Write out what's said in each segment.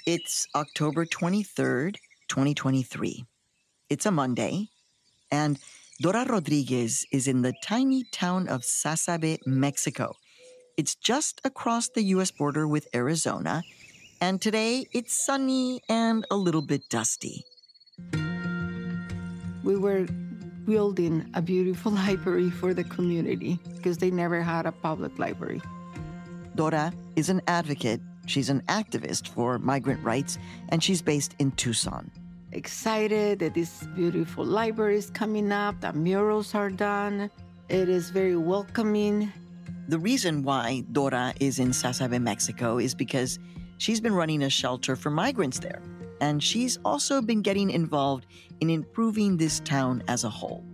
It's October 23rd, 2023. It's a Monday, and Dora Rodriguez is in the tiny town of Sasabe, Mexico. It's just across the U.S. border with Arizona, and today it's sunny and a little bit dusty. We were building a beautiful library for the community because they never had a public library. Dora is an advocate. She's an activist for migrant rights, and she's based in Tucson. Excited that this beautiful library is coming up, the murals are done. It is very welcoming. The reason why Dora is in Sasabe, Mexico is because she's been running a shelter for migrants there, and she's also been getting involved in improving this town as a whole.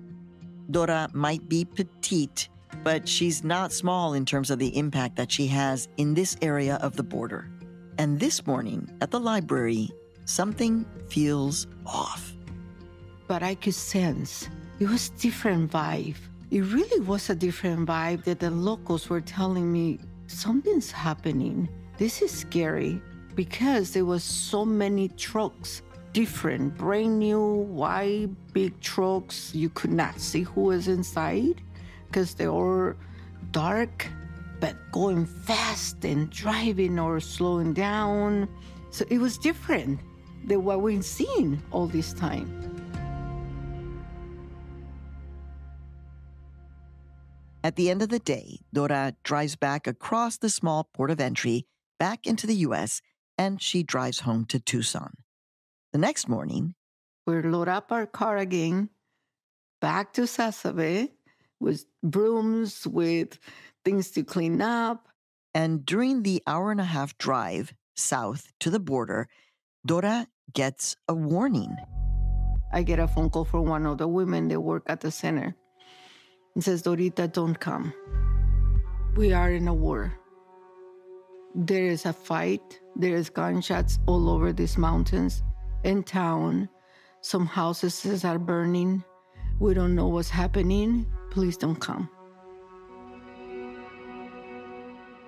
Dora might be petite, but she's not small in terms of the impact that she has in this area of the border. And this morning at the library, something feels off. But I could sense it was a different vibe. It really was a different vibe that the locals were telling me, something's happening. This is scary because there was so many trucks, different, brand new, white, big trucks. You could not see who was inside because they were dark, but going fast and driving or slowing down. So it was different than what we've seen all this time. At the end of the day, Dora drives back across the small port of entry back into the U.S., and she drives home to Tucson. The next morning, we load up our car again, back to Sasabe, with brooms, with things to clean up. And during the hour-and-a-half drive south to the border, Dora gets a warning. I get a phone call from one of the women that work at the center. It says, Dorita, don't come. We are in a war. There is a fight. There is gunshots all over these mountains. In town, some houses are burning. We don't know what's happening. Please don't come.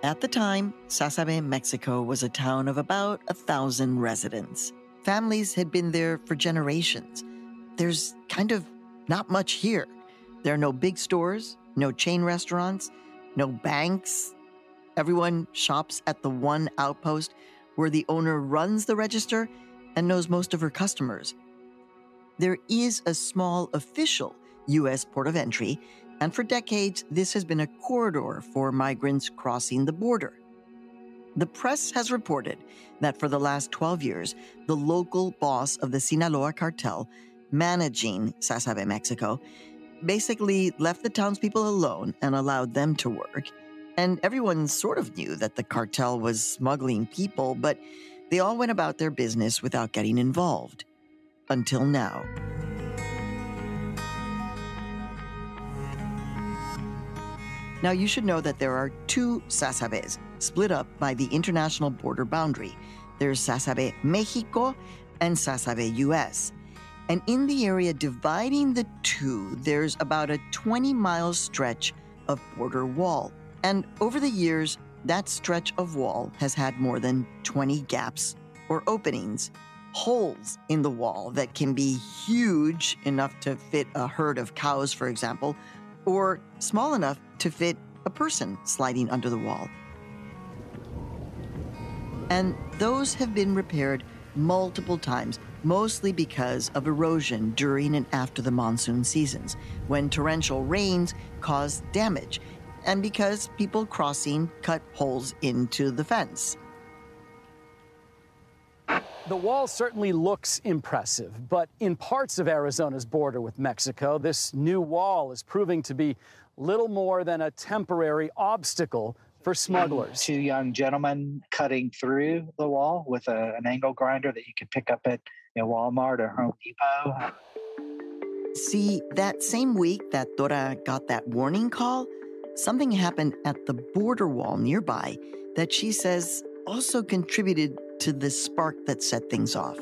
At the time, Sasabe, Mexico was a town of about 1,000 residents. Families had been there for generations. There's kind of not much here. There are no big stores, no chain restaurants, no banks. Everyone shops at the one outpost where the owner runs the register and knows most of her customers. There is a small official U.S. port of entry, and for decades, this has been a corridor for migrants crossing the border. The press has reported that for the last 12 years, the local boss of the Sinaloa cartel, managing Sasabe, Mexico, basically left the townspeople alone and allowed them to work. And everyone sort of knew that the cartel was smuggling people, but they all went about their business without getting involved. Until now. Now, you should know that there are two Sasabes, split up by the international border boundary. There's Sasabe, Mexico, and Sasabe, U.S. And in the area dividing the two, there's about a 20-mile stretch of border wall. And over the years, that stretch of wall has had more than 20 gaps or openings, holes in the wall that can be huge enough to fit a herd of cows, for example, or small enough to fit a person sliding under the wall. And those have been repaired multiple times, mostly because of erosion during and after the monsoon seasons, when torrential rains cause damage, and because people crossing cut holes into the fence. The wall certainly looks impressive, but in parts of Arizona's border with Mexico, this new wall is proving to be little more than a temporary obstacle for smugglers. Two young gentlemen cutting through the wall with an angle grinder that you could pick up at Walmart or Home Depot. See, that same week that Dora got that warning call, something happened at the border wall nearby that she says also contributed to the spark that set things off.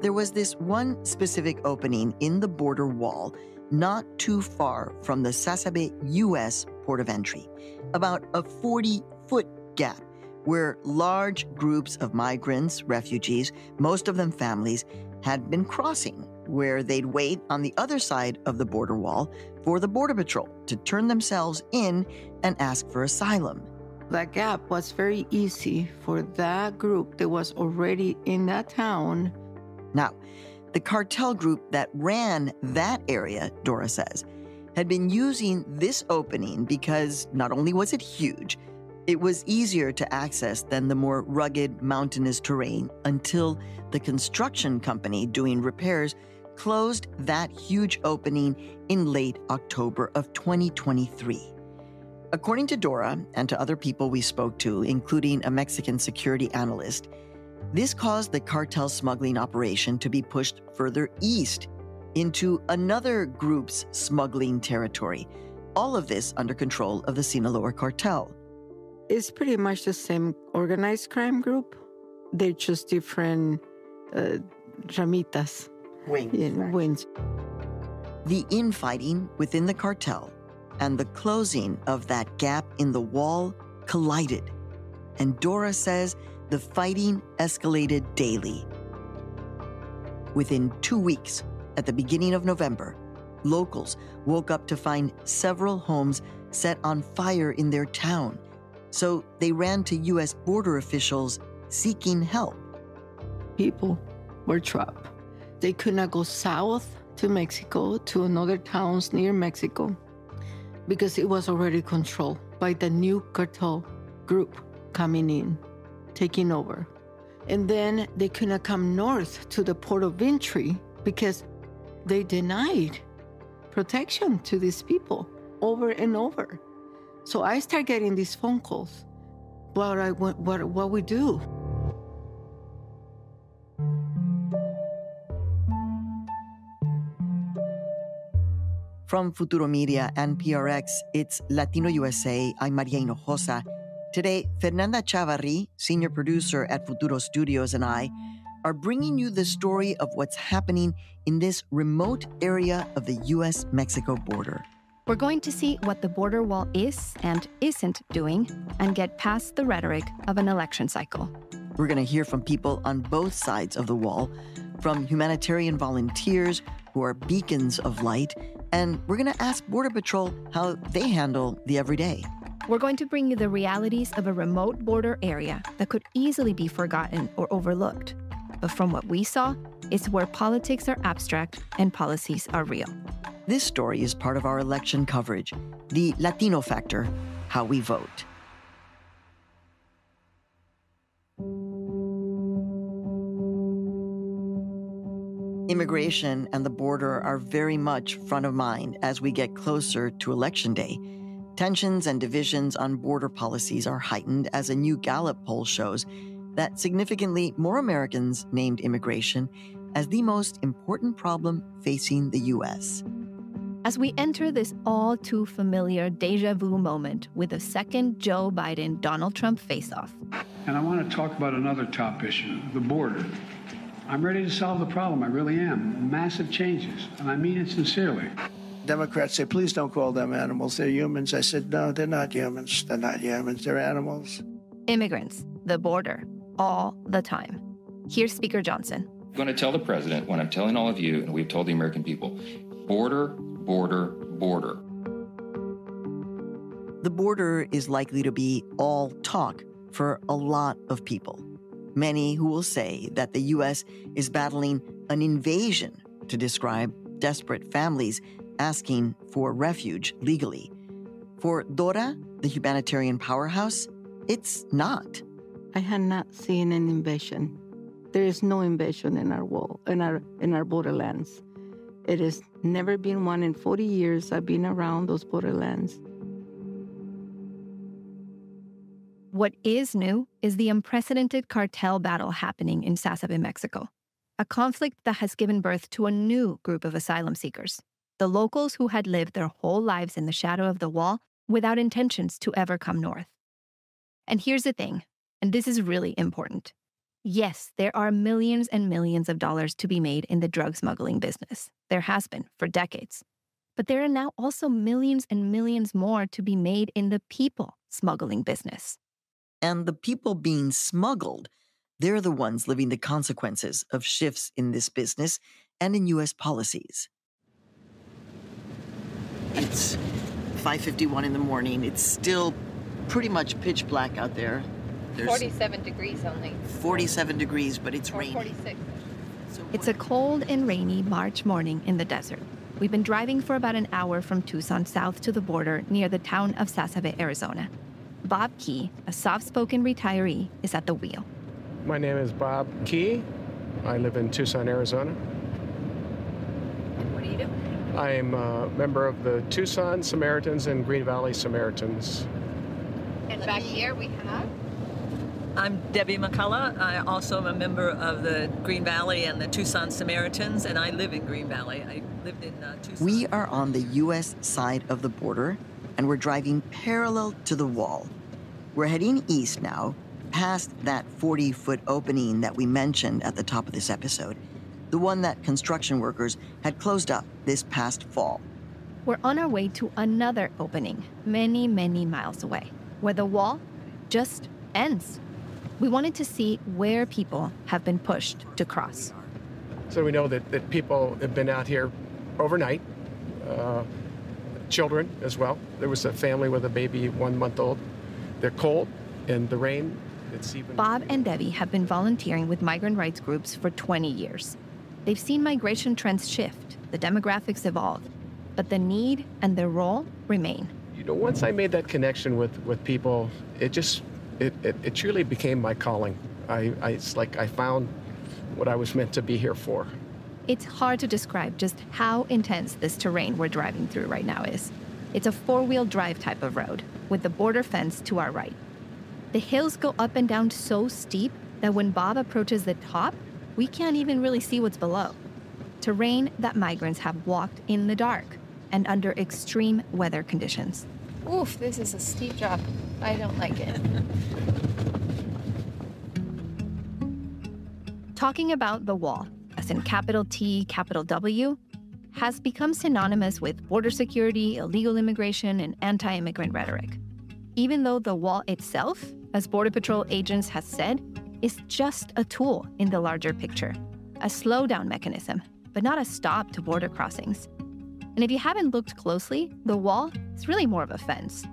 There was this one specific opening in the border wall not too far from the Sasabe U.S. port of entry, about a 40-foot gap where large groups of migrants, refugees, most of them families, had been crossing, where they'd wait on the other side of the border wall for the Border Patrol to turn themselves in and ask for asylum. That gap was very easy for that group that was already in that town. Now, the cartel group that ran that area, Dora says, had been using this opening because not only was it huge, it was easier to access than the more rugged, mountainous terrain until the construction company doing repairs closed that huge opening in late October of 2023. According to Dora and to other people we spoke to, including a Mexican security analyst, this caused the cartel smuggling operation to be pushed further east into another group's smuggling territory, all of this under control of the Sinaloa cartel. It's pretty much the same organized crime group. They're just different ramitas. Wings. The infighting within the cartel and the closing of that gap in the wall collided. And Dora says the fighting escalated daily. Within 2 weeks, at the beginning of November, locals woke up to find several homes set on fire in their town. So they ran to U.S. border officials seeking help. People were trapped. They could not go south to Mexico, to another towns near Mexico, because it was already controlled by the new cartel group coming in, taking over. And then they could not come north to the port of entry because they denied protection to these people over and over. So I start getting these phone calls. What we do? From Futuro Media and PRX, it's Latino USA. I'm Maria Hinojosa. Today, Fernanda Chavarri, senior producer at Futuro Studios, and I are bringing you the story of what's happening in this remote area of the U.S.-Mexico border. We're going to see what the border wall is and isn't doing and get past the rhetoric of an election cycle. We're going to hear from people on both sides of the wall, from humanitarian volunteers who are beacons of light, and we're going to ask Border Patrol how they handle the everyday. We're going to bring you the realities of a remote border area that could easily be forgotten or overlooked. But from what we saw, it's where politics are abstract and policies are real. This story is part of our election coverage, the Latino Factor, how we vote. Immigration and the border are very much front of mind as we get closer to Election Day. Tensions and divisions on border policies are heightened as a new Gallup poll shows that significantly more Americans named immigration as the most important problem facing the U.S. As we enter this all too familiar deja vu moment with a second Joe Biden-Donald Trump face-off. And I want to talk about another top issue, the border. I'm ready to solve the problem, I really am. Massive changes, and I mean it sincerely. Democrats say, please don't call them animals, they're humans. I said, no, they're not humans. They're not humans, they're animals. Immigrants, the border, all the time. Here's Speaker Johnson. I'm going to tell the president what I'm telling all of you, and we've told the American people. Border, border, border. The border is likely to be all talk for a lot of people. Many who will say that the U.S. is battling an invasion to describe desperate families asking for refuge legally. For Dora, the humanitarian powerhouse, it's not. I had not seen an invasion. There is no invasion in our wall, in our borderlands. It has never been one in 40 years I've been around those borderlands. What is new is the unprecedented cartel battle happening in Sasabe, Mexico, a conflict that has given birth to a new group of asylum seekers, the locals who had lived their whole lives in the shadow of the wall without intentions to ever come north. And here's the thing, and this is really important. Yes, there are millions and millions of dollars to be made in the drug smuggling business. There has been for decades. But there are now also millions and millions more to be made in the people smuggling business. And the people being smuggled, they're the ones living the consequences of shifts in this business and in U.S. policies. It's 5:51 in the morning. It's still pretty much pitch black out there. There's 47 degrees only. 47 degrees, but it's raining. 46. It's a cold and rainy March morning in the desert. We've been driving for about an hour from Tucson south to the border near the town of Sasabe, Arizona. Bob Key, a soft-spoken retiree, is at the wheel. My name is Bob Key. I live in Tucson, Arizona. What do you do? I'm a member of the Tucson Samaritans and Green Valley Samaritans. And back here we have? I'm Debbie McCullough. I also am a member of the Green Valley and the Tucson Samaritans, and I live in Green Valley. I lived in Tucson. We are on the U.S. side of the border, and we're driving parallel to the wall. We're heading east now, past that 40-foot opening that we mentioned at the top of this episode, the one that construction workers had closed up this past fall. We're on our way to another opening, many, many miles away, where the wall just ends. We wanted to see where people have been pushed to cross. So we know that people have been out here overnight, children as well. There was a family with a baby 1 month old. They're cold, and the rain, it's even... Bob and Debbie have been volunteering with migrant rights groups for 20 years. They've seen migration trends shift, the demographics evolve, but the need and their role remain. You know, once I made that connection with people, it truly became my calling. It's like I found what I was meant to be here for. It's hard to describe just how intense this terrain we're driving through right now is. It's a four-wheel drive type of road, with the border fence to our right. The hills go up and down so steep that when Bob approaches the top, we can't even really see what's below. Terrain that migrants have walked in the dark and under extreme weather conditions. Oof, this is a steep drop. I don't like it. Talking about the wall, as in capital T, capital W, has become synonymous with border security, illegal immigration, and anti-immigrant rhetoric. Even though the wall itself, as Border Patrol agents have said, is just a tool in the larger picture, a slowdown mechanism, but not a stop to border crossings. And if you haven't looked closely, the wall is really more of a fence.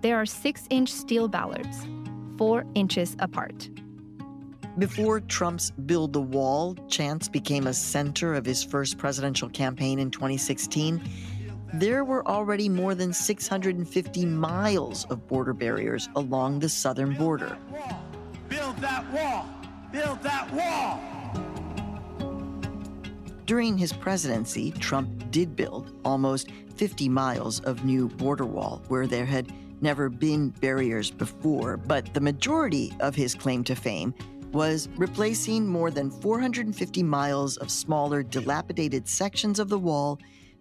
There are 6-inch steel ballards, 4 inches apart. Before Trump's Build the Wall chants became a center of his first presidential campaign in 2016, there were already more than 650 miles of border barriers along the southern border. Build that wall! Build that wall! During his presidency, Trump did build almost 50 miles of new border wall where there had never been barriers before, but the majority of his claim to fame was replacing more than 450 miles of smaller, dilapidated sections of the wall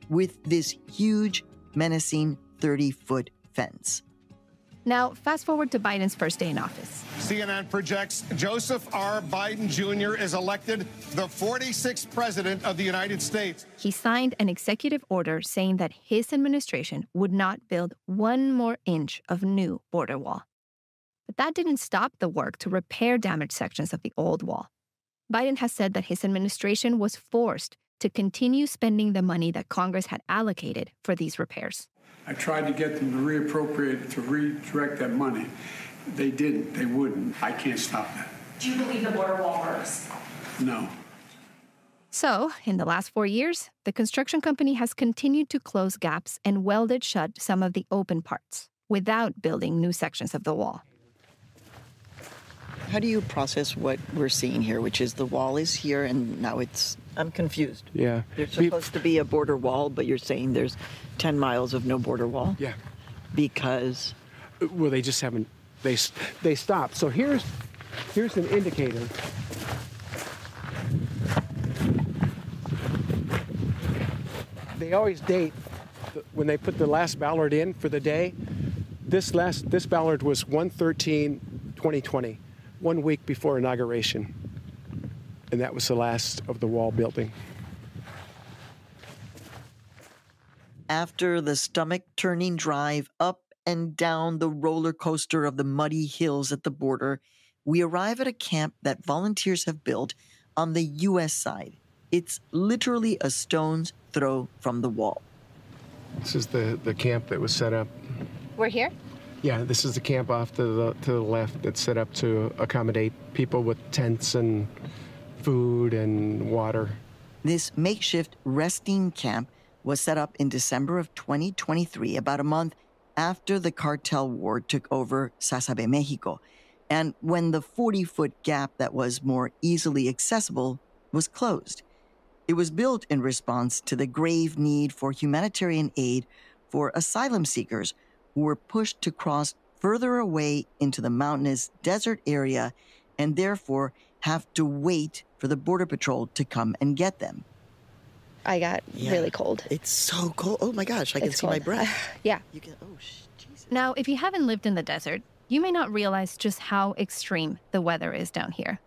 with this huge, menacing 30-foot fence. Now, fast forward to Biden's first day in office. CNN projects Joseph R. Biden Jr. is elected the 46th president of the United States. He signed an executive order saying that his administration would not build 1 more inch of new border wall. But that didn't stop the work to repair damaged sections of the old wall. Biden has said that his administration was forced to continue spending the money that Congress had allocated for these repairs. I tried to get them to reappropriate, to redirect that money. They didn't. They wouldn't. I can't stop that. Do you believe the border wall works? No. So, in the last 4 years, the construction company has continued to close gaps and welded shut some of the open parts without building new sections of the wall. How do you process what we're seeing here, which is the wall is here and now I'm confused. Yeah. There's supposed to be a border wall, but you're saying there's 10 miles of no border wall? Yeah. Because? Well, they just haven't, they stopped. So here's an indicator. They always date when they put the last ballard in for the day. This ballard was 1/13/2020, 1 week before inauguration. And that was the last of the wall building. After the stomach-turning drive up and down the roller coaster of the muddy hills at the border, we arrive at a camp that volunteers have built on the U.S. side. It's literally a stone's throw from the wall. This is the camp that was set up. We're here? Yeah, this is the camp off to the left that's set up to accommodate people with tents and food and water. This makeshift resting camp was set up in December of 2023, about a month after the cartel war took over Sasabe, Mexico, and when the 40-foot gap that was more easily accessible was closed. It was built in response to the grave need for humanitarian aid for asylum seekers who were pushed to cross further away into the mountainous desert area and therefore have to wait for the Border Patrol to come and get them. I got really cold. It's so cold. Oh my gosh, I can see my breath. Yeah. You can, Jesus. Now, if you haven't lived in the desert, you may not realize just how extreme the weather is down here.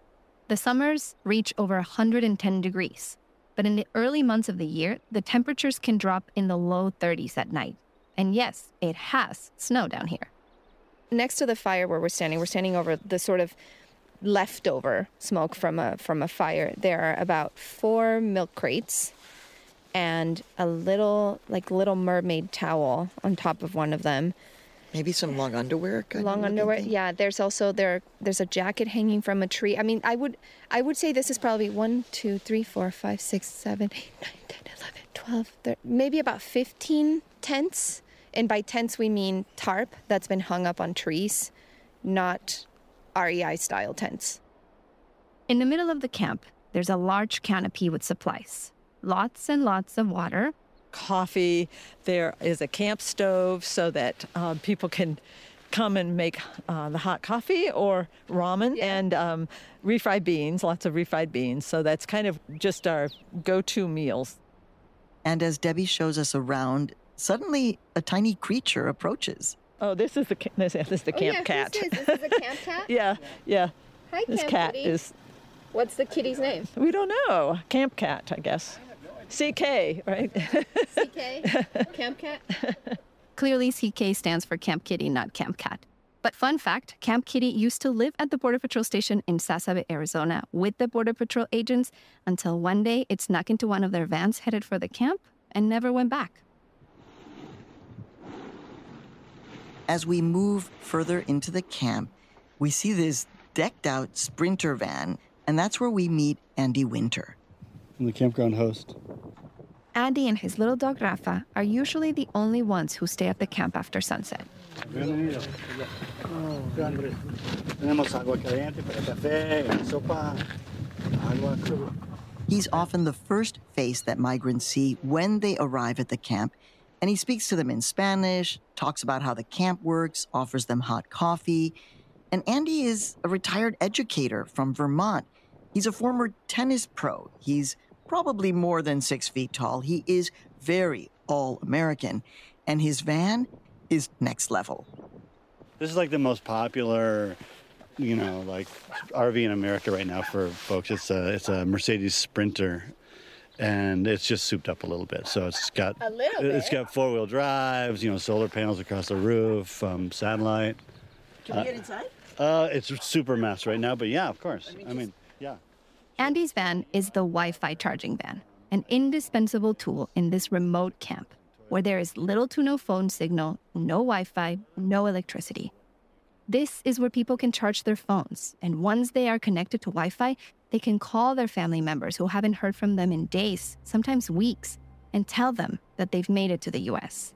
The summers reach over 110 degrees, but in the early months of the year, the temperatures can drop in the low 30s at night. And yes, it has snow down here. Next to the fire where we're standing over the sort of leftover smoke from a fire. There are about 4 milk crates and a little mermaid towel on top of one of them. Maybe some long underwear. Long underwear. Yeah. There's also there's a jacket hanging from a tree. I mean, I would say this is probably 1, 2, 3, 4, 5, 6, 7, 8, 9, 10, 11, 12, 13, maybe about 15 tents. And by tents we mean tarp that's been hung up on trees, not REI-style tents. In the middle of the camp, there's a large canopy with supplies. Lots and lots of water. Coffee. There is a camp stove so that people can come and make the hot coffee or ramen, and refried beans, lots of refried beans. So that's kind of just our go-to meals. And as Debbie shows us around, suddenly a tiny creature approaches. Oh, this is the camp cat. This is a camp cat? Yeah. Hi, this camp cat kitty. is... What's the kitty's name? We don't know. Camp cat, I guess. CK, right? CK? Camp cat? Clearly, CK stands for Camp Kitty, not Camp Cat. But fun fact, Camp Kitty used to live at the Border Patrol station in Sasabe, Arizona with the Border Patrol agents until one day it snuck into one of their vans headed for the camp and never went back. As we move further into the camp, we see this decked-out Sprinter van, and that's where we meet Andy Winter. I'm the campground host. Andy and his little dog Rafa are usually the only ones who stay at the camp after sunset. He's often the first face that migrants see when they arrive at the camp, and he speaks to them in Spanish, talks about how the camp works, offers them hot coffee. And Andy is a retired educator from Vermont. He's a former tennis pro. He's probably more than 6 feet tall. He is very all-American. And his van is next level. This is like the most popular, like RV in America right now for folks. It's a Mercedes Sprinter. And it's just souped up a little bit. So it's got it's got 4-wheel drives, solar panels across the roof, satellite. Can we get inside? It's a super mess right now, but yeah, of course. I mean, yeah. Andy's van is the Wi-Fi charging van, an indispensable tool in this remote camp where there is little to no phone signal, no Wi-Fi, no electricity. This is where people can charge their phones, and once they are connected to Wi-Fi, they can call their family members who haven't heard from them in days, sometimes weeks, and tell them that they've made it to the U.S.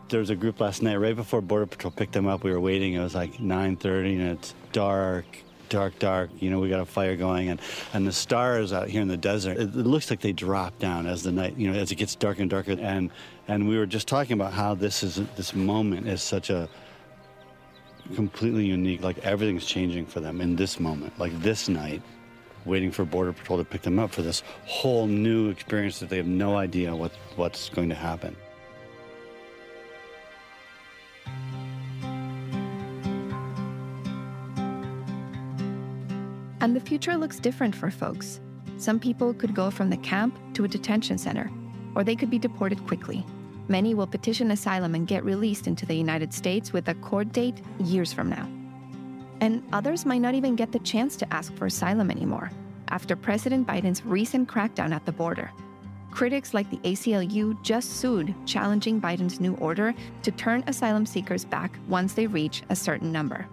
There was a group last night, right before Border Patrol picked them up. We were waiting. It was like 9:30, and it's dark. We got a fire going, and the stars out here in the desert, it looks like they drop down as the night, as it gets darker and darker. And we were just talking about how this moment is such a completely unique, like everything's changing for them in this moment, like this night, waiting for Border Patrol to pick them up for this whole new experience that they have no idea what's going to happen. And the future looks different for folks. Some people could go from the camp to a detention center, or they could be deported quickly. Many will petition asylum and get released into the United States with a court date years from now. And others might not even get the chance to ask for asylum anymore after President Biden's recent crackdown at the border. Critics like the ACLU just sued, challenging Biden's new order to turn asylum seekers back once they reach a certain number.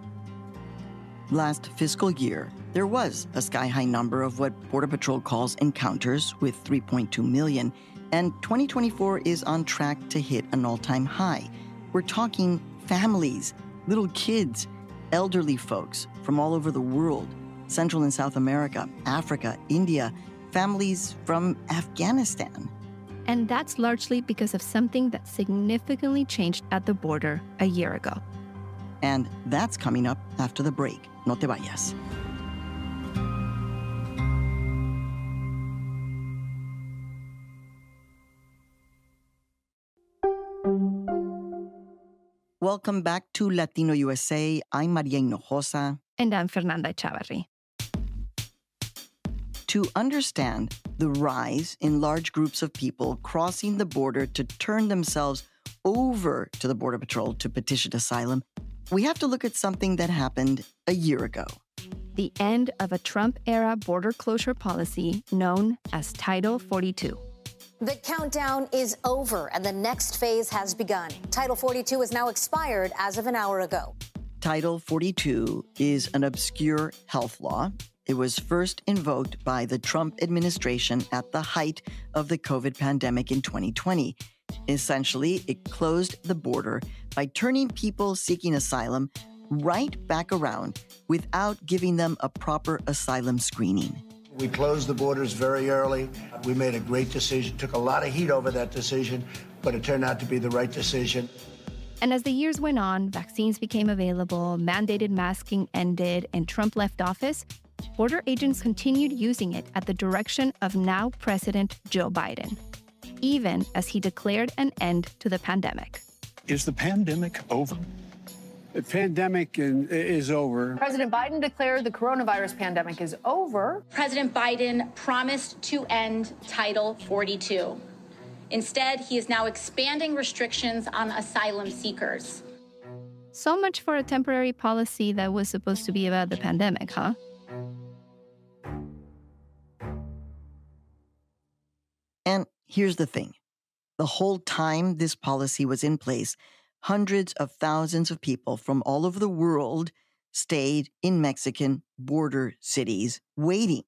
Last fiscal year, there was a sky-high number of what Border Patrol calls encounters, with 3.2 million, and 2024 is on track to hit an all-time high. We're talking families, little kids, elderly folks from all over the world, Central and South America, Africa, India, families from Afghanistan. And that's largely because of something that significantly changed at the border a year ago. And that's coming up after the break. No te vayas. Welcome back to Latino USA. I'm Maria Hinojosa. And I'm Fernanda Chavarri. To understand the rise in large groups of people crossing the border to turn themselves over to the Border Patrol to petition asylum, we have to look at something that happened a year ago. The end of a Trump-era border closure policy known as Title 42. The countdown is over and the next phase has begun. Title 42 is now expired as of an hour ago. Title 42 is an obscure health law. It was first invoked by the Trump administration at the height of the COVID pandemic in 2020. Essentially, it closed the border by turning people seeking asylum right back around without giving them a proper asylum screening. We closed the borders very early. We made a great decision, took a lot of heat over that decision, but it turned out to be the right decision. And as the years went on, vaccines became available, mandated masking ended, and Trump left office, border agents continued using it at the direction of now President Joe Biden, even as he declared an end to the pandemic. Is the pandemic over? The pandemic is over. President Biden declared the coronavirus pandemic is over. President Biden promised to end Title 42. Instead, he is now expanding restrictions on asylum seekers. So much for a temporary policy that was supposed to be about the pandemic, huh? And here's the thing. The whole time this policy was in place, hundreds of thousands of people from all over the world stayed in Mexican border cities waiting.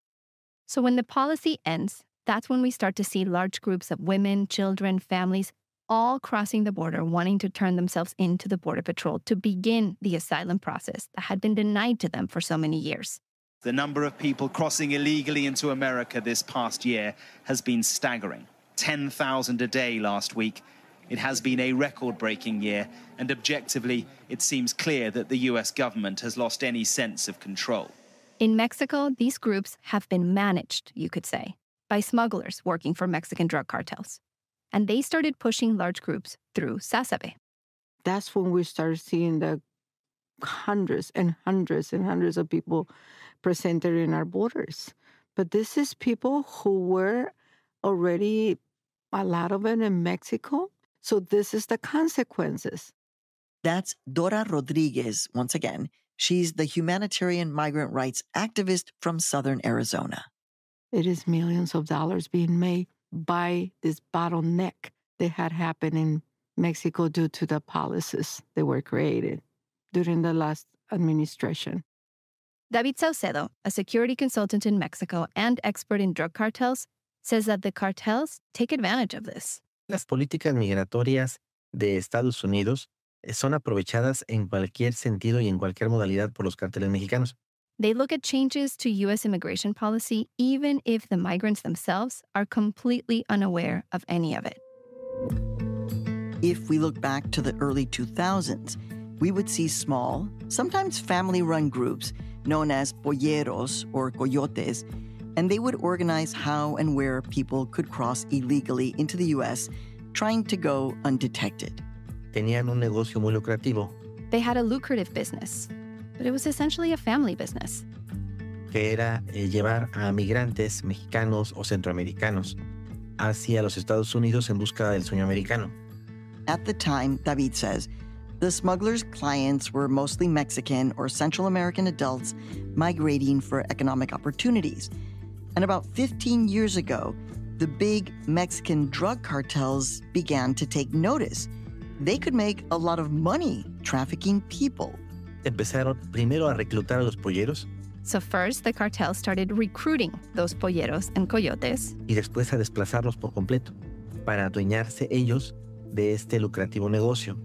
So when the policy ends, that's when we start to see large groups of women, children, families, all crossing the border wanting to turn themselves into the Border Patrol to begin the asylum process that had been denied to them for so many years. The number of people crossing illegally into America this past year has been staggering. 10,000 a day last week. It has been a record-breaking year, and objectively, it seems clear that the U.S. government has lost any sense of control. In Mexico, these groups have been managed, you could say, by smugglers working for Mexican drug cartels. And they started pushing large groups through Sasabe. That's when we started seeing the hundreds and hundreds and hundreds of people presented in our borders. But this is people who were already, a lot of it in Mexico. So this is the consequences. That's Dora Rodriguez, once again. She's the humanitarian migrant rights activist from southern Arizona. It is millions of dollars being made by this bottleneck that had happened in Mexico due to the policies that were created during the last administration. David Saucedo, a security consultant in Mexico and expert in drug cartels, says that the cartels take advantage of this. Las políticas migratorias de Estados Unidos son aprovechadas en cualquier sentido y en cualquier modalidad por los carteles mexicanos. They look at changes to U.S. immigration policy even if the migrants themselves are completely unaware of any of it. If we look back to the early 2000s, we would see small, sometimes family-run groups known as polleros or coyotes, and they would organize how and where people could cross illegally into the U.S., trying to go undetected. Tenían un negocio muy lucrativo. They had a lucrative business, but it was essentially a family business. Que era llevar a migrantes mexicanos o centroamericanos hacia los Estados Unidos en busca del sueño americano. At the time, David says, the smugglers' clients were mostly Mexican or Central American adults migrating for economic opportunities. And about 15 years ago, the big Mexican drug cartels began to take notice. They could make a lot of money trafficking people. Empezaron primero a reclutar a los polleros. So first, the cartel started recruiting those polleros and coyotes. Y después a desplazarlos por completo, para adueñarse ellos de este lucrativo negocio.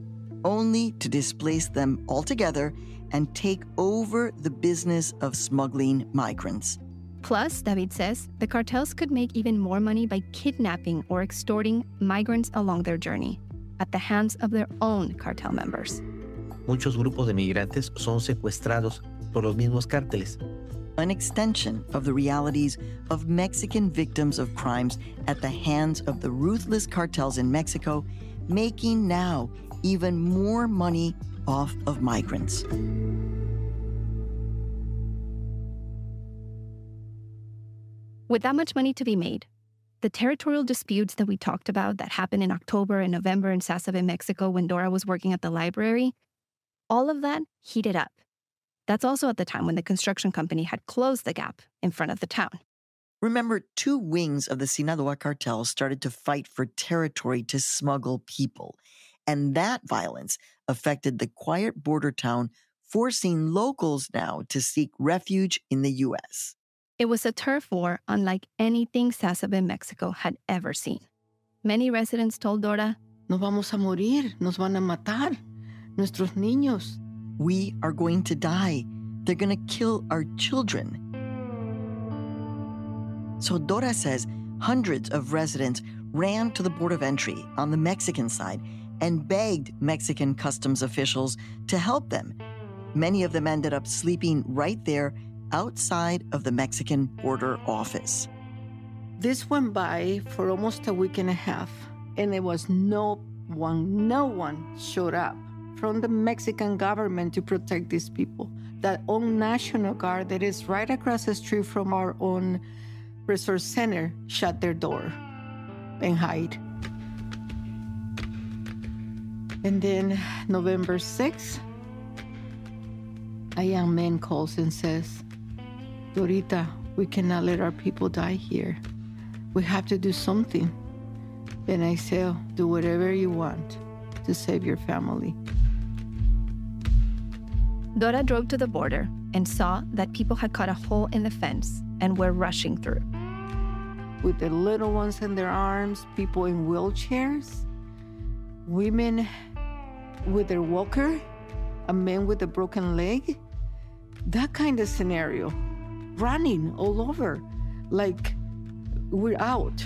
Only to displace them altogether and take over the business of smuggling migrants. Plus, David says, the cartels could make even more money by kidnapping or extorting migrants along their journey at the hands of their own cartel members. Muchos grupos de migrantes son secuestrados por los mismos cárteles. An extension of the realities of Mexican victims of crimes at the hands of the ruthless cartels in Mexico, making now even more money off of migrants. With that much money to be made, the territorial disputes that we talked about that happened in October and November in Sasabe, Mexico, when Dora was working at the library, all of that heated up. That's also at the time when the construction company had closed the gap in front of the town. Remember, two wings of the Sinaloa cartel started to fight for territory to smuggle people. And that violence affected the quiet border town, forcing locals now to seek refuge in the U.S. It was a turf war unlike anything Sasabe, Mexico had ever seen. Many residents told Dora, "No vamos a morir, nos van a matar, nuestros niños." We are going to die. They're going to kill our children. So Dora says hundreds of residents ran to the port of entry on the Mexican side and begged Mexican customs officials to help them. Many of them ended up sleeping right there outside of the Mexican border office. This went by for almost a week and a half, and there was no one showed up from the Mexican government to protect these people. That own National Guard that is right across the street from our own resource center shut their door and hide. And then November 6th, a young man calls and says, "Dorita, we cannot let our people die here. We have to do something." And I say, "Do whatever you want to save your family." Dora drove to the border and saw that people had cut a hole in the fence and were rushing through. With the little ones in their arms, people in wheelchairs, women with their walker, a man with a broken leg. That kind of scenario. Running all over, like we're out.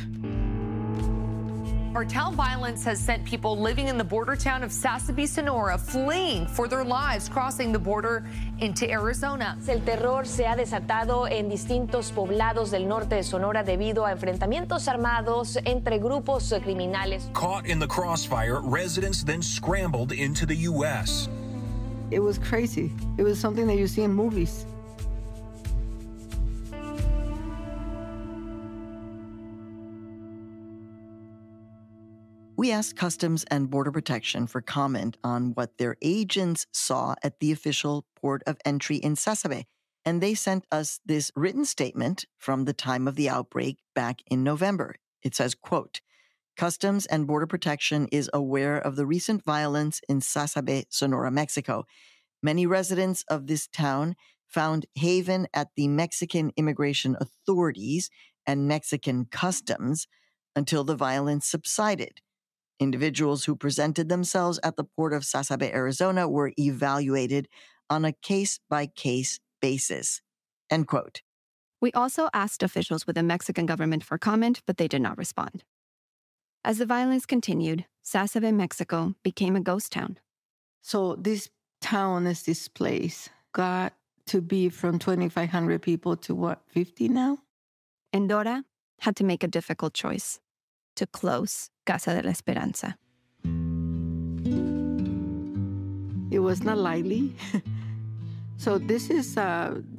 Cartel violence has sent people living in the border town of Sasabe, Sonora, fleeing for their lives, crossing the border into Arizona. El terror se ha desatado en distintos poblados del norte de Sonora debido a enfrentamientos armados entre grupos criminales. Caught in the crossfire, residents then scrambled into the U.S. It was crazy. It was something that you see in movies. We asked Customs and Border Protection for comment on what their agents saw at the official port of entry in Sasabe, and they sent us this written statement from the time of the outbreak back in November. It says, quote, "Customs and Border Protection is aware of the recent violence in Sasabe, Sonora, Mexico. Many residents of this town found haven at the Mexican immigration authorities and Mexican customs until the violence subsided. Individuals who presented themselves at the port of Sasabe, Arizona were evaluated on a case-by-case basis." End quote. We also asked officials with the Mexican government for comment, but they did not respond. As the violence continued, Sasabe, Mexico became a ghost town. So this town is this place got to be from 2,500 people to what, 50 now? And Dora had to make a difficult choice: to close Casa de la Esperanza. It was not lively. So this is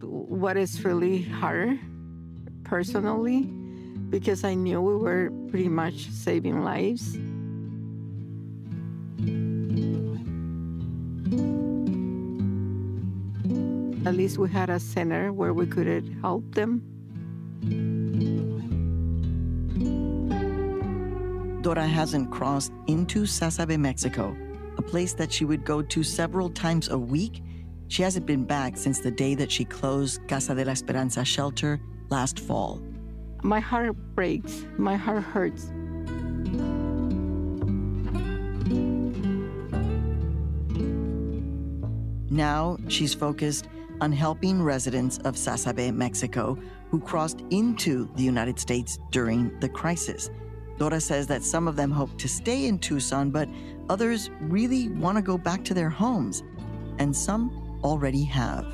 what is really hard, personally, because I knew we were pretty much saving lives. At least we had a center where we could help them. Dora hasn't crossed into Sasabe, Mexico, a place that she would go to several times a week. She hasn't been back since the day that she closed Casa de la Esperanza shelter last fall. My heart breaks. My heart hurts. Now she's focused on helping residents of Sasabe, Mexico, who crossed into the United States during the crisis. Dora says that some of them hope to stay in Tucson, but others really want to go back to their homes, and some already have.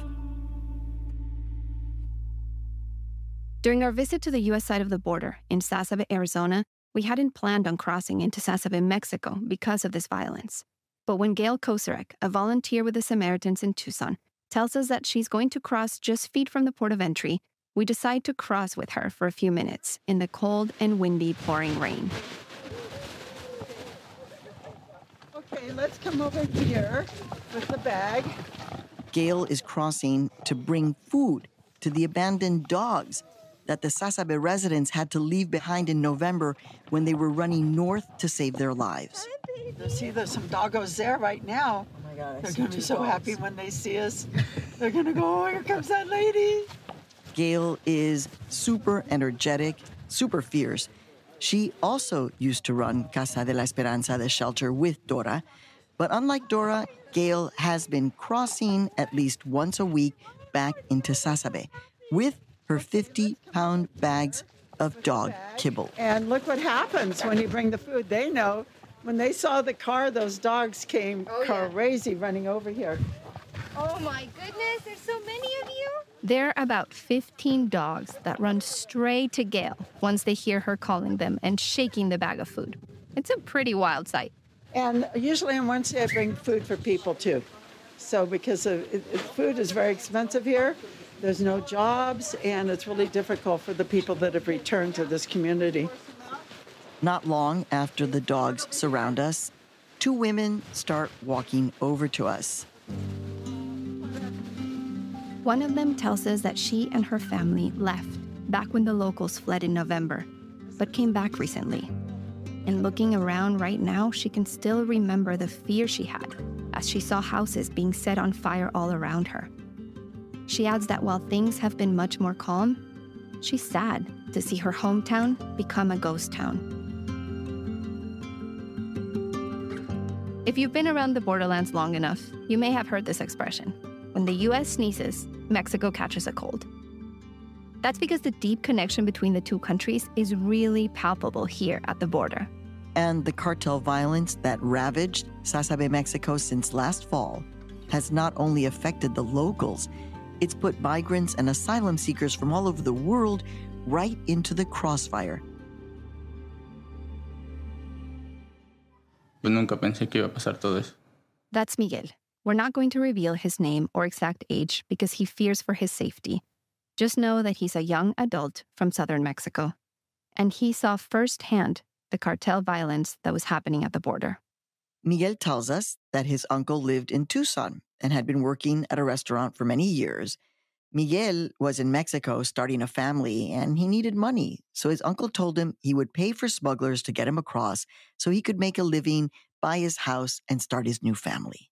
During our visit to the U.S. side of the border in Sasabe, Arizona, we hadn't planned on crossing into Sasabe, Mexico because of this violence. But when Gail Koserek, a volunteer with the Samaritans in Tucson, tells us that she's going to cross just feet from the port of entry, we decide to cross with her for a few minutes in the cold and windy pouring rain. Okay, let's come over here with the bag. Gail is crossing to bring food to the abandoned dogs that the Sasabe residents had to leave behind in November when they were running north to save their lives. See, there's some doggos there right now. Oh my God, they're going to be so happy when they see us. They're going to go, oh, here comes that lady. Gail is super energetic, super fierce. She also used to run Casa de la Esperanza, the shelter, with Dora. But unlike Dora, Gail has been crossing at least once a week back into Sasabe with her 50-pound bags of dog kibble. And look what happens when you bring the food. They know. When they saw the car, those dogs came crazy running over here. Oh my goodness, there's so many of you. There are about 15 dogs that run straight to Gail once they hear her calling them and shaking the bag of food. It's a pretty wild sight. And usually on Wednesday, I bring food for people too. So because food is very expensive here, there's no jobs, and it's really difficult for the people that have returned to this community. Not long after the dogs surround us, two women start walking over to us. One of them tells us that she and her family left back when the locals fled in November, but came back recently. And looking around right now, she can still remember the fear she had as she saw houses being set on fire all around her. She adds that while things have been much more calm, she's sad to see her hometown become a ghost town. If you've been around the borderlands long enough, you may have heard this expression. When the U.S. sneezes, Mexico catches a cold. That's because the deep connection between the two countries is really palpable here at the border. And the cartel violence that ravaged Sasabe, Mexico since last fall has not only affected the locals, it's put migrants and asylum seekers from all over the world right into the crossfire. Nunca pensé que iba a pasar todo eso. That's Miguel. We're not going to reveal his name or exact age because he fears for his safety. Just know that he's a young adult from southern Mexico. And he saw firsthand the cartel violence that was happening at the border. Miguel tells us that his uncle lived in Tucson and had been working at a restaurant for many years. Miguel was in Mexico starting a family, and he needed money, so his uncle told him he would pay for smugglers to get him across so he could make a living, buy his house, and start his new family.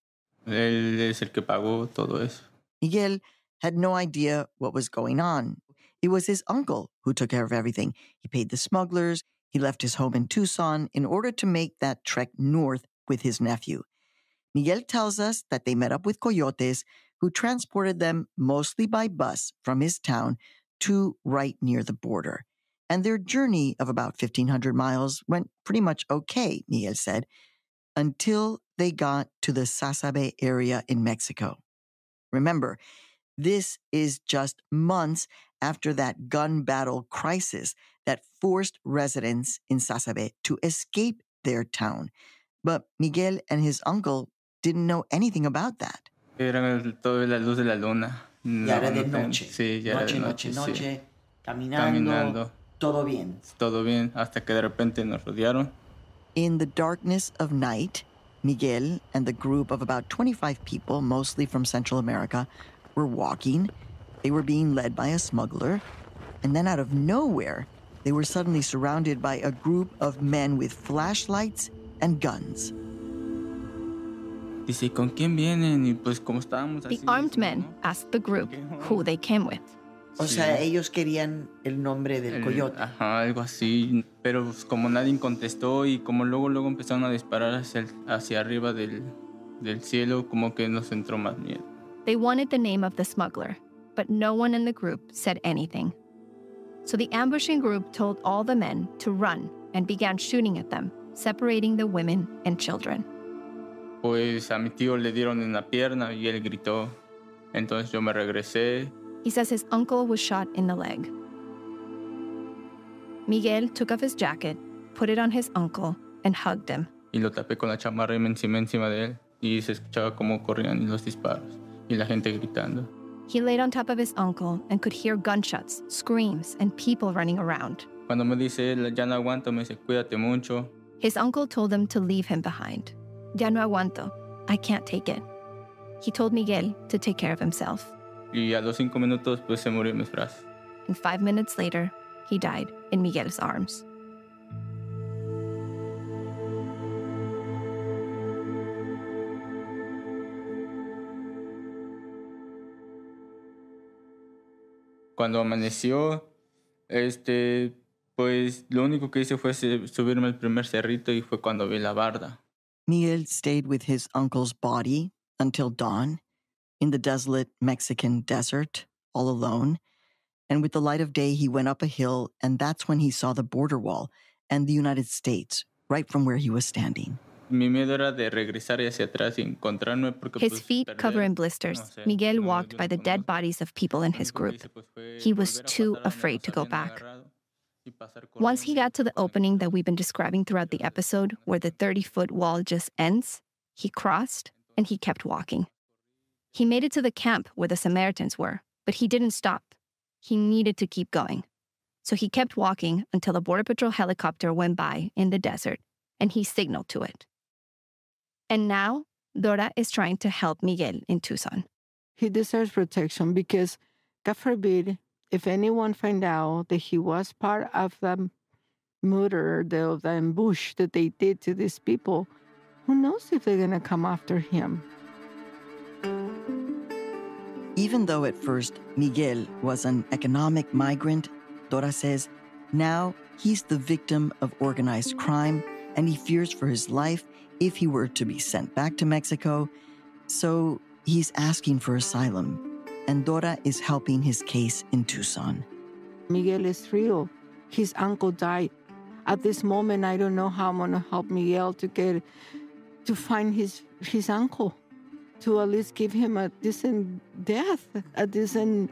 Él es el que pagó todo eso. Miguel had no idea what was going on. It was his uncle who took care of everything. He paid the smugglers. He left his home in Tucson in order to make that trek north with his nephew. Miguel tells us that they met up with coyotes who transported them mostly by bus from his town to right near the border. And their journey of about 1,500 miles went pretty much okay, Miguel said, until they got to the Sasabe area in Mexico. Remember, this is just months after that gun battle crisis that forced residents in Sasabe to escape their town. But Miguel and his uncle didn't know anything about that. Era toda la luz de la luna. Ya era de noche. Sí, ya era de noche. Noche, caminando, todo bien. Todo bien, hasta que de repente nos rodearon. In the darkness of night, Miguel and the group of about 25 people, mostly from Central America, were walking. They were being led by a smuggler. And then out of nowhere, they were suddenly surrounded by a group of men with flashlights and guns. Dice, ¿con quién vienen? Y pues como estábamos The así. armed men asked the group who they came with. O sea, ellos querían el nombre del coyote. Ajá, algo así. Pero pues, como nadie contestó y como luego empezaron a disparar hacia arriba del cielo, como que nos entró más miedo. They wanted the name of the smuggler, but no one in the group said anything. So the ambushing group told all the men to run and began shooting at them, separating the women and children. Pues a mi tío le dieron en la pierna y él gritó. Entonces yo me regresé. He says his uncle was shot in the leg. Miguel took off his jacket, put it on his uncle, and hugged him. Y lo tapé con la chamarra y me encima de él. Y se escuchaba cómo corrían los disparos. Y la gente gritando. He laid on top of his uncle and could hear gunshots, screams, and people running around. Cuando me dice él, ya no aguanto, me dice, cuídate mucho. His uncle told him to leave him behind. Ya no aguanto. I can't take it. He told Miguel to take care of himself. Y a los 5 minutos, pues se murió en mis brazos. And 5 minutes later, he died in Miguel's arms. Cuando amaneció, pues lo único que hice fue subirme al primer cerrito y fue cuando vi la barda. Miguel stayed with his uncle's body until dawn in the desolate Mexican desert, all alone. And with the light of day, he went up a hill, and that's when he saw the border wall and the United States right from where he was standing. Mi miedo era de regresar hacia atrás y encontrarme porque His feet covered in blisters, Miguel walked by the dead bodies of people in his group. He was too afraid to go back. Once he got to the opening that we've been describing throughout the episode, where the 30-foot wall just ends, he crossed and he kept walking. He made it to the camp where the Samaritans were, but he didn't stop. He needed to keep going. So he kept walking until a Border Patrol helicopter went by in the desert, and he signaled to it. And now, Dora is trying to help Miguel in Tucson. He deserves protection because, God forbid, if anyone find out that he was part of the murder, the ambush that they did to these people, who knows if they're going to come after him. Even though at first Miguel was an economic migrant, Dora says now he's the victim of organized crime and he fears for his life if he were to be sent back to Mexico. So he's asking for asylum, and Dora is helping his case in Tucson. Miguel is real. His uncle died. At this moment, I don't know how I'm going to help Miguel to find his uncle, to at least give him a decent death, a decent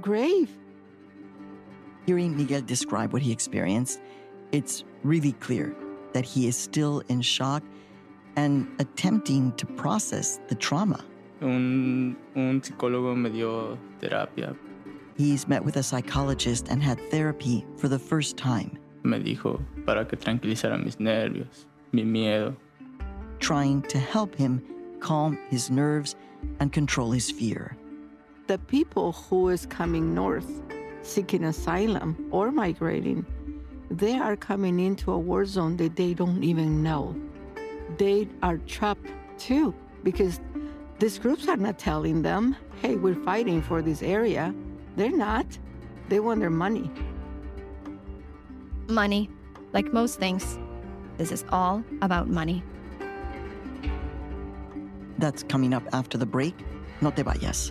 grave. Hearing Miguel describe what he experienced, it's really clear that he is still in shock and attempting to process the trauma. Un psicólogo me dio terapia. He's met with a psychologist and had therapy for the first time. Me dijo para que tranquilizara mis nervios, mi miedo. Trying to help him calm his nerves and control his fear. The people who is coming north seeking asylum or migrating, they are coming into a war zone that they don't even know. They are trapped too, because these groups are not telling them, hey, we're fighting for this area. They're not. They want their money. Money. Like most things, this is all about money. That's coming up after the break. No te vayas.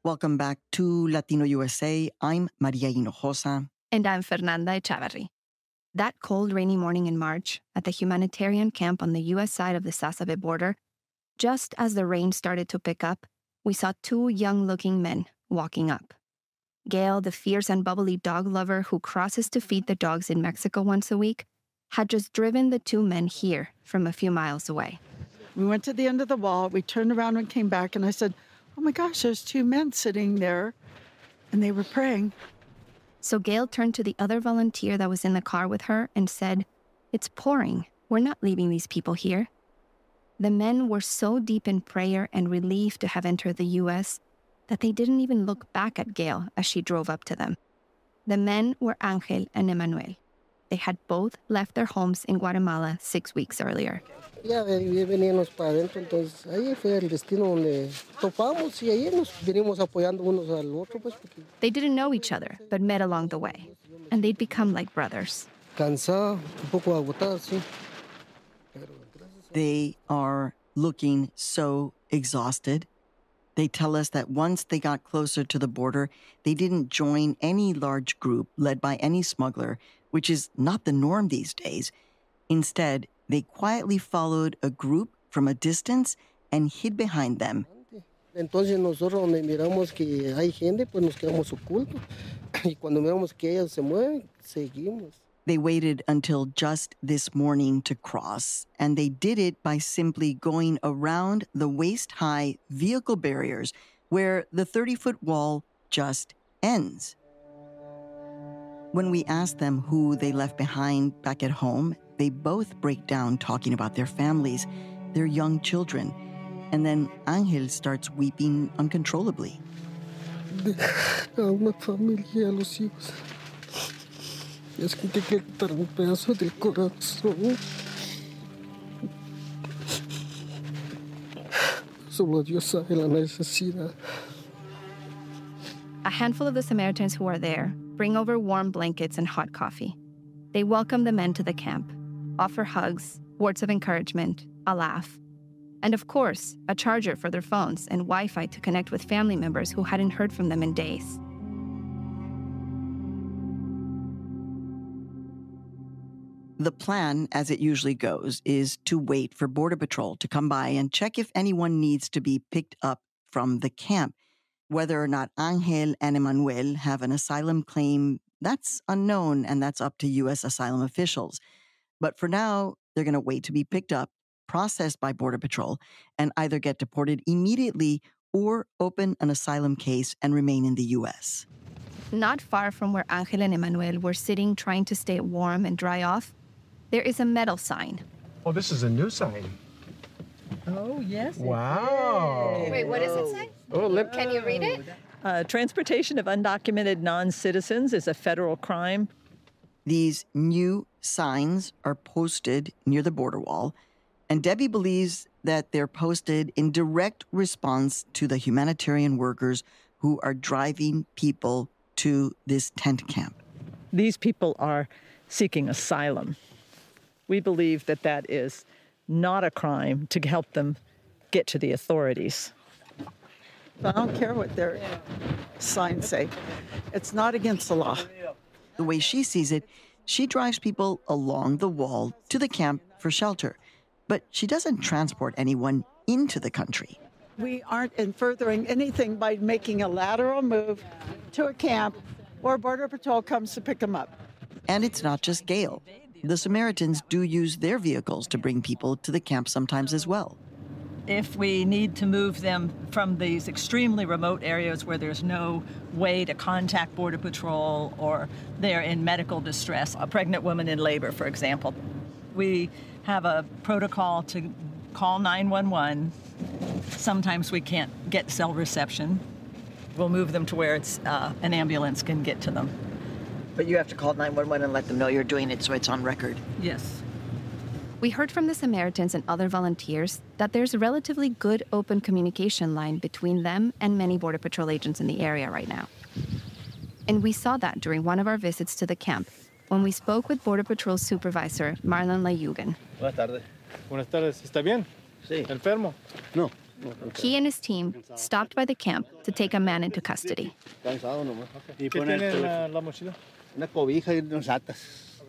Welcome back to Latino USA. I'm Maria Hinojosa. And I'm Fernanda Echavarri. That cold, rainy morning in March, at the humanitarian camp on the U.S. side of the Sasabe border, just as the rain started to pick up, we saw two young-looking men walking up. Gail, the fierce and bubbly dog lover who crosses to feed the dogs in Mexico once a week, had just driven the two men here from a few miles away. We went to the end of the wall. We turned around and came back, and I said, oh my gosh, there's two men sitting there, and they were praying. So Gail turned to the other volunteer that was in the car with her and said, it's pouring. We're not leaving these people here. The men were so deep in prayer and relief to have entered the U.S. that they didn't even look back at Gail as she drove up to them. The men were Ángel and Emmanuel. They had both left their homes in Guatemala 6 weeks earlier. Ya veníamos para adentro, entonces ahí fue el destino donde topamos y ahí nos venimos apoyando unos al otro, pues. They didn't know each other, but met along the way, and they'd become like brothers. Cansado, un poco agotado, sí. They are looking so exhausted. They tell us that once they got closer to the border, they didn't join any large group led by any smuggler, which is not the norm these days. Instead, they quietly followed a group from a distance and hid behind them. Entonces nosotros donde miramos que hay gente, pues nos quedamos ocultos. Y cuando miramos que ellos se mueven, seguimos. They waited until just this morning to cross, and they did it by simply going around the waist-high vehicle barriers where the 30-foot wall just ends. When we asked them who they left behind back at home, they both break down talking about their families, their young children, and then Ángel starts weeping uncontrollably. A una familia, a los hijos. Es que te quiero quitar un pedazo del corazón. Solo Dios sabe la necesidad. A handful of the Samaritans who are there bring over warm blankets and hot coffee. They welcome the men to the camp, offer hugs, words of encouragement, a laugh, and of course, a charger for their phones and Wi-Fi to connect with family members who hadn't heard from them in days. The plan, as it usually goes, is to wait for Border Patrol to come by and check if anyone needs to be picked up from the camp. Whether or not Ángel and Emmanuel have an asylum claim, that's unknown, and that's up to U.S. asylum officials. But for now, they're going to wait to be picked up, processed by Border Patrol, and either get deported immediately or open an asylum case and remain in the U.S. Not far from where Ángel and Emmanuel were sitting trying to stay warm and dry off, there is a metal sign. Oh, this is a new sign. Oh, yes. Wow. Wait, what does it say? Oh, Can you read it? Transportation of undocumented non-citizens is a federal crime. These new signs are posted near the border wall, and Debbie believes that they're posted in direct response to the humanitarian workers who are driving people to this tent camp. These people are seeking asylum. We believe that that is not a crime to help them get to the authorities. I don't care what their signs say. It's not against the law. The way she sees it, she drives people along the wall to the camp for shelter, but she doesn't transport anyone into the country. We aren't furthering anything by making a lateral move to a camp where Border Patrol comes to pick them up. And it's not just Gail. The Samaritans do use their vehicles to bring people to the camp sometimes as well. If we need to move them from these extremely remote areas where there's no way to contact Border Patrol or they're in medical distress, a pregnant woman in labor, for example, we have a protocol to call 911. Sometimes we can't get cell reception. We'll move them to where it's an ambulance can get to them. But you have to call 911 and let them know you're doing it so it's on record. Yes. We heard from the Samaritans and other volunteers that there's a relatively good open communication line between them and many Border Patrol agents in the area right now. And we saw that during one of our visits to the camp when we spoke with Border Patrol Supervisor Marlon Layugan. Buenas tardes. Buenas tardes. ¿Está bien? Sí. ¿Enfermo? No. He and his team stopped by the camp to take a man into custody. Cansado nomás. ¿Qué tiene en la mochila? Una cobija y unas atas.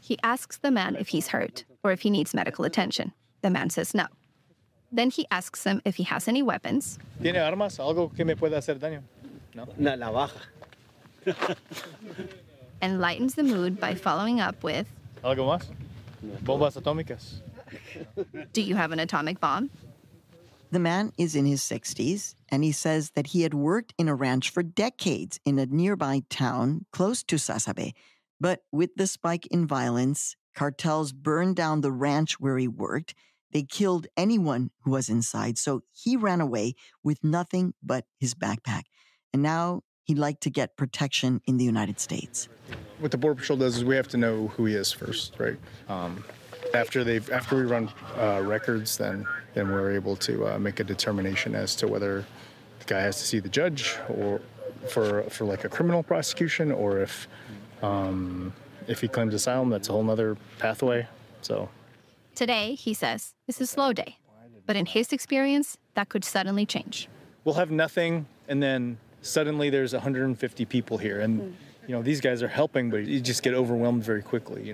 He asks the man if he's hurt or if he needs medical attention. The man says no. Then he asks him if he has any weapons. ¿Tiene armas? ¿Algo que me pueda hacer daño? No. Una navaja. And lightens the mood by following up with, ¿Algo más? Bombas atómicas. Do you have an atomic bomb? The man is in his 60s, and he says that he had worked in a ranch for decades in a nearby town close to Sasabe. But with the spike in violence, cartels burned down the ranch where he worked. They killed anyone who was inside, so he ran away with nothing but his backpack. And now he'd like to get protection in the United States. What the Border Patrol does is we have to know who he is first, right? After we run records, then we're able to make a determination as to whether the guy has to see the judge or for like a criminal prosecution, or if he claims asylum, that's a whole nother pathway. So today, he says, is a slow day. But in his experience, that could suddenly change. We'll have nothing, and then suddenly there's 150 people here. And, these guys are helping, but you just get overwhelmed very quickly,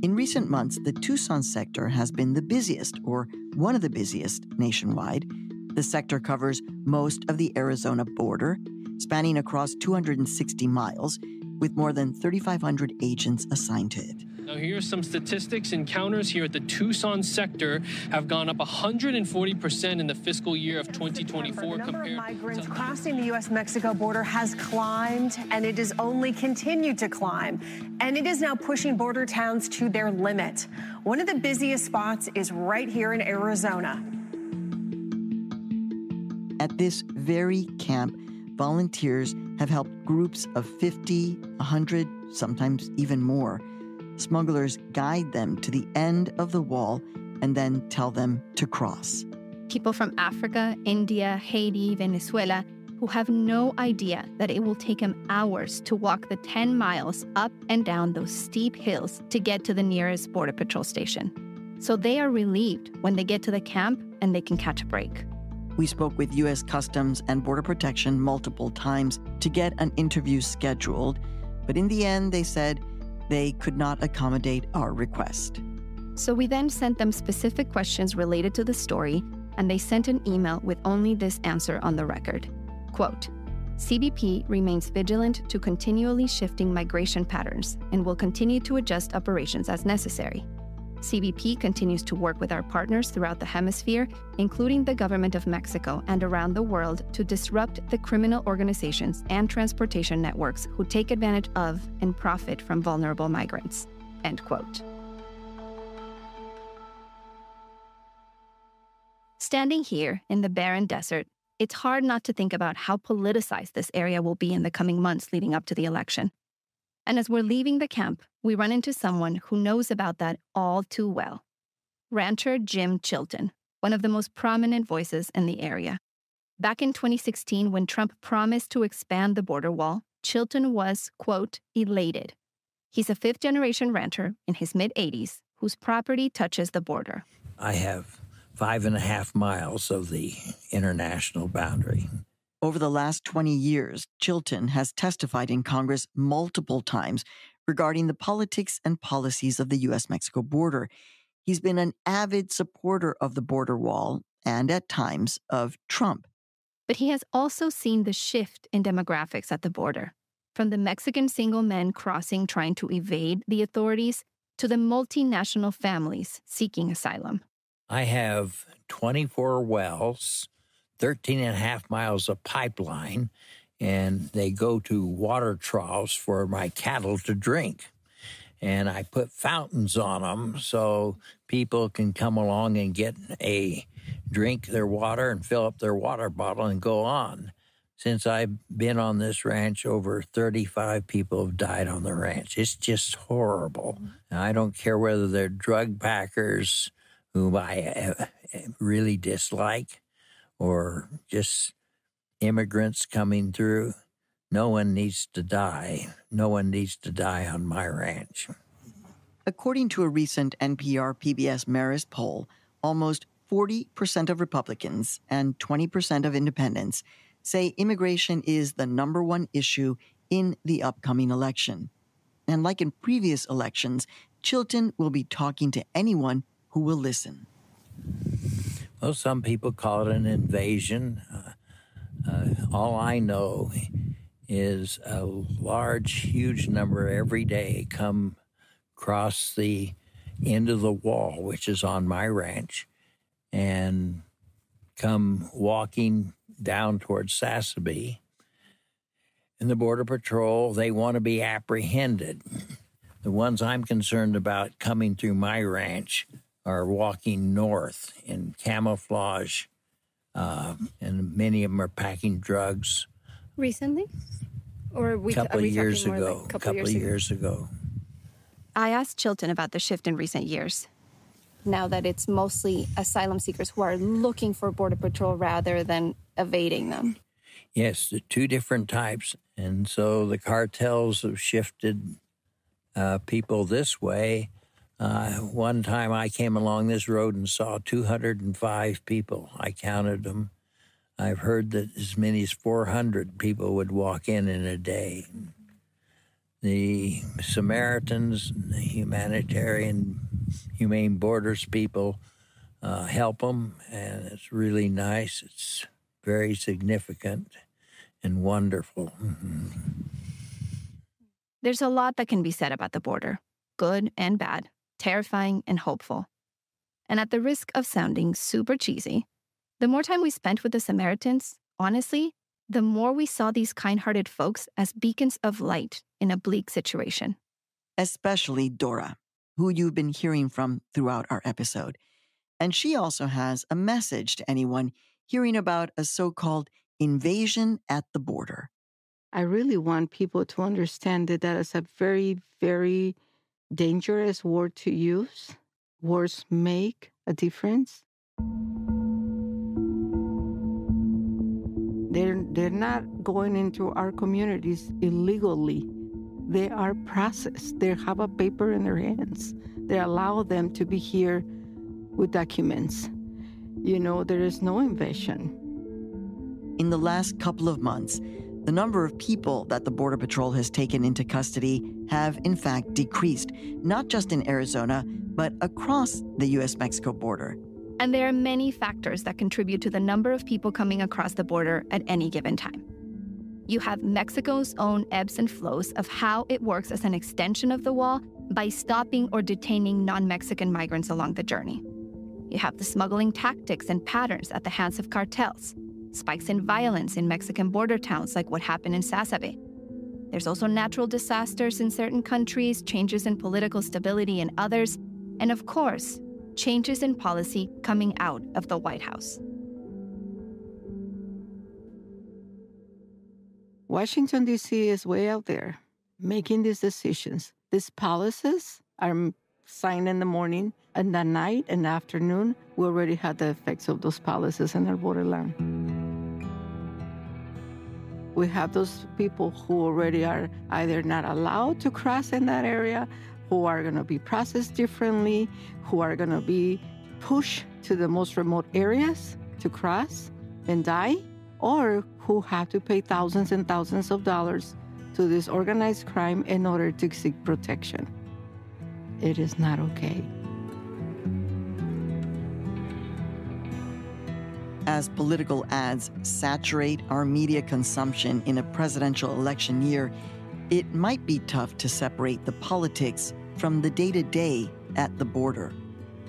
In recent months, the Tucson sector has been the busiest, or one of the busiest, nationwide. The sector covers most of the Arizona border, spanning across 260 miles, with more than 3,500 agents assigned to it. Now, here's some statistics. Encounters here at the Tucson sector have gone up 140% in the fiscal year of 2024 The number of migrants crossing the U.S.-Mexico border has climbed, and it has only continued to climb. And it is now pushing border towns to their limit. One of the busiest spots is right here in Arizona. At this very camp, volunteers have helped groups of 50, 100, sometimes even more. Smugglers guide them to the end of the wall and then tell them to cross. People from Africa, India, Haiti, Venezuela, who have no idea that it will take them hours to walk the 10 miles up and down those steep hills to get to the nearest Border Patrol station. So they are relieved when they get to the camp and they can catch a break. We spoke with U.S. Customs and Border Protection multiple times to get an interview scheduled, but in the end, they said they could not accommodate our request. So we then sent them specific questions related to the story, and they sent an email with only this answer on the record. Quote, CBP remains vigilant to continually shifting migration patterns and will continue to adjust operations as necessary. CBP continues to work with our partners throughout the hemisphere, including the government of Mexico and around the world, to disrupt the criminal organizations and transportation networks who take advantage of and profit from vulnerable migrants. End quote. Standing here in the barren desert, it's hard not to think about how politicized this area will be in the coming months leading up to the election. And as we're leaving the camp, we run into someone who knows about that all too well. Rancher Jim Chilton, one of the most prominent voices in the area. Back in 2016, when Trump promised to expand the border wall, Chilton was, quote, elated. He's a fifth-generation rancher in his mid-80s whose property touches the border. I have 5.5 miles of the international boundary. Over the last 20 years, Chilton has testified in Congress multiple times regarding the politics and policies of the U.S.-Mexico border. He's been an avid supporter of the border wall and, at times, of Trump. But he has also seen the shift in demographics at the border, from the Mexican single men crossing trying to evade the authorities to the multinational families seeking asylum. I have 24 wells, 13.5 miles of pipeline, and they go to water troughs for my cattle to drink. And I put fountains on them so people can come along and drink their water and fill up their water bottle and go on. Since I've been on this ranch, over 35 people have died on the ranch. It's just horrible. And I don't care whether they're drug packers, whom I really dislike, or just immigrants coming through. No one needs to die. No one needs to die on my ranch. According to a recent NPR-PBS Marist poll, almost 40% of Republicans and 20% of independents say immigration is the number one issue in the upcoming election. And like in previous elections, Chilton will be talking to anyone who will listen. Well, some people call it an invasion. All I know is a large, huge number every day come across the end of the wall, which is on my ranch, and come walking down towards Sasabe. And the Border Patrol, they want to be apprehended. The ones I'm concerned about coming through my ranch are walking north in camouflage, and many of them are packing drugs. Recently? Or A couple of years ago. I asked Chilton about the shift in recent years. Now that it's mostly asylum seekers who are looking for Border Patrol rather than evading them. Yes, the two different types. And so the cartels have shifted people this way. One time I came along this road and saw 205 people. I counted them. I've heard that as many as 400 people would walk in a day. The Samaritans, the humane borders people help them, and it's really nice. It's very significant and wonderful. There's a lot that can be said about the border, good and bad, terrifying and hopeful. And at the risk of sounding super cheesy, the more time we spent with the Samaritans, honestly, the more we saw these kind-hearted folks as beacons of light in a bleak situation. Especially Dora, who you've been hearing from throughout our episode. And she also has a message to anyone hearing about a so-called invasion at the border. I really want people to understand that that is a very, very dangerous word to use. Words make a difference. They're not going into our communities illegally. They are processed. They have a paper in their hands. They allow them to be here with documents. You know, there is no invasion. In the last couple of months, the number of people that the Border Patrol has taken into custody have, in fact, decreased, not just in Arizona, but across the U.S.-Mexico border. And there are many factors that contribute to the number of people coming across the border at any given time. You have Mexico's own ebbs and flows of how it works as an extension of the wall by stopping or detaining non-Mexican migrants along the journey. You have the smuggling tactics and patterns at the hands of cartels, spikes in violence in Mexican border towns like what happened in Sasabe. There's also natural disasters in certain countries, changes in political stability in others, and of course, changes in policy coming out of the White House. Washington, D.C. is way out there making these decisions. These policies are signed in the morning, and at night and afternoon, we already had the effects of those policies in our borderland. We have those people who already are either not allowed to cross in that area, who are going to be processed differently, who are going to be pushed to the most remote areas to cross and die, or who have to pay thousands and thousands of dollars to this organized crime in order to seek protection. It is not okay. As political ads saturate our media consumption in a presidential election year, it might be tough to separate the politics from the day-to-day at the border.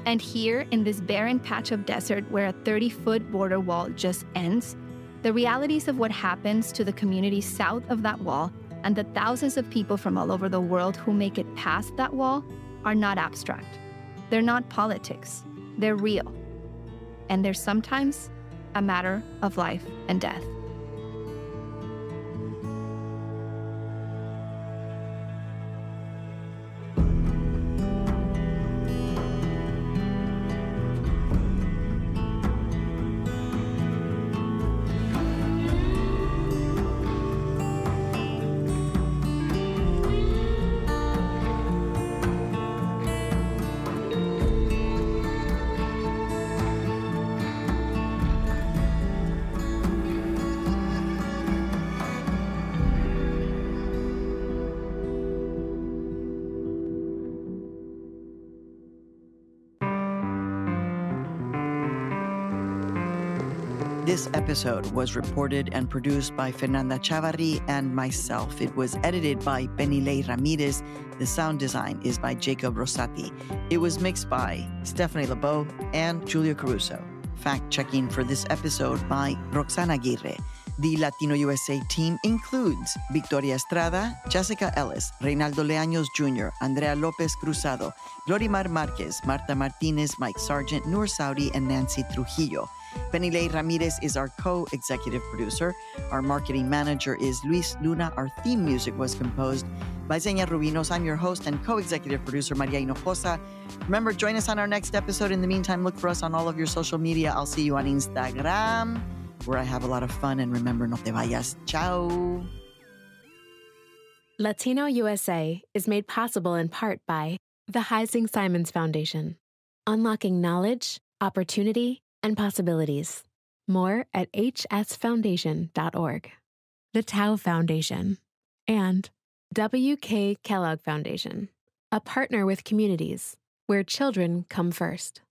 And here, in this barren patch of desert where a 30-foot border wall just ends, the realities of what happens to the communities south of that wall and the thousands of people from all over the world who make it past that wall are not abstract. They're not politics. They're real. And they're sometimes a matter of life and death. This episode was reported and produced by Fernanda Chavarri and myself. It was edited by Penilei Ramirez. The sound design is by Jacob Rosati. It was mixed by Stephanie LeBeau and Julia Caruso. Fact-checking for this episode by Roxana Aguirre. The Latino USA team includes Victoria Estrada, Jessica Ellis, Reynaldo Leaños Jr., Andrea Lopez Cruzado, Glorimar Marquez, Marta Martinez, Mike Sargent, Noor Saudi, and Nancy Trujillo. Penilei Ramirez is our co-executive producer. Our marketing manager is Luis Luna. Our theme music was composed by Zenia Rubinos. I'm your host and co-executive producer, Maria Hinojosa. Remember, join us on our next episode. In the meantime, look for us on all of your social media. I'll see you on Instagram, where I have a lot of fun. And remember, no te vayas. Ciao. Latino USA is made possible in part by the Heising Simons Foundation, unlocking knowledge, opportunity, and possibilities. More at hsfoundation.org. The Tao Foundation and W.K. Kellogg Foundation, a partner with communities where children come first.